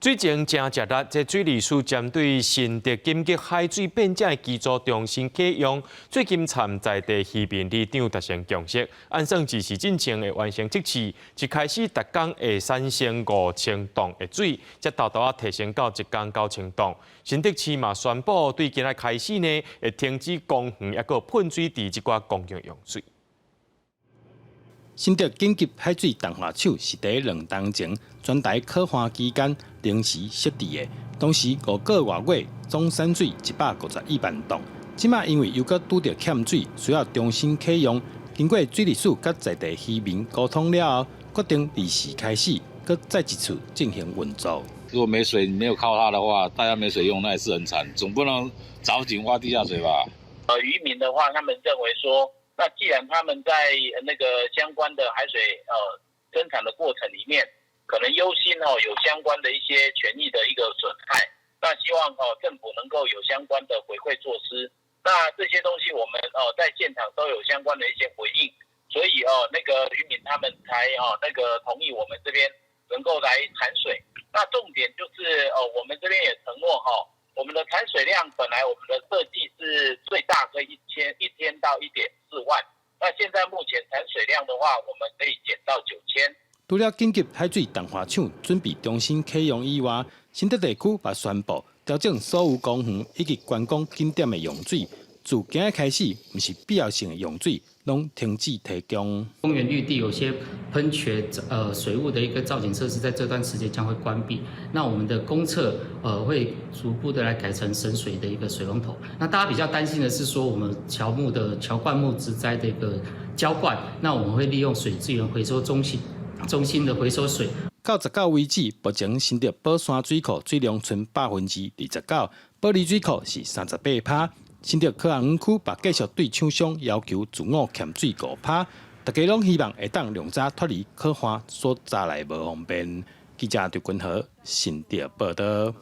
水情正热辣，这水利署针对新竹紧急海水变正的基础重新启用，最近参在地渔民里长达成共识，按算自时进程会完成测试，一开始逐工会产生5000吨的水，则豆豆提升到一工9000吨。新竹市嘛宣布，对今仔开始呢，会停止公园也个喷水池一寡公用用水。新竹紧急海水淡化厂是伫2冬前全台考花期间临时设置的，当时5个月总产水151万吨。即马因为又搁拄着欠水，需要重新启用。经过水利署甲在地渔民沟通了后，决定离时开始，搁再一次进行运作。如果没水，你没有靠它的话，大家没水用，那也是很惨。总不能凿井挖地下水吧？渔民的话，他们认为说，那既然他们在那个相关的海水生产的过程里面，可能忧心有相关的一些权益的一个损害，那希望政府能够有相关的回馈措施。那这些东西我们在现场都有相关的一些回应，所以那个渔民他们才那个同意我们这边能够来产水。那重点就是我们这边也承诺我们的产水量本来我们的设计是最大可以一天到1.4万，那现在目前产水量的话，我们可以减到9000。除了紧急海水淡化厂准备重新启用以外，新竹地区也宣布调整所有公园以及观光景点的用水，自今日开始，不是必要性的用水，拢停止提供。公园绿地有些喷泉水务的一个造景设施，在这段时间将会关闭。那我们的公厕会逐步的来改成省水的一个水龙头。那大家比较担心的是说，我们乔灌木植栽的一个浇灌，那我们会利用水资源回收中心的回收水。到19为止，目前新竹宝山水库水量存29%，保利水库是38%。新竹科学园区把继续对厂商要求自我欠水5%，大家拢希望会当量早脱离可花所带来无方便。记者对君豪新竹报道。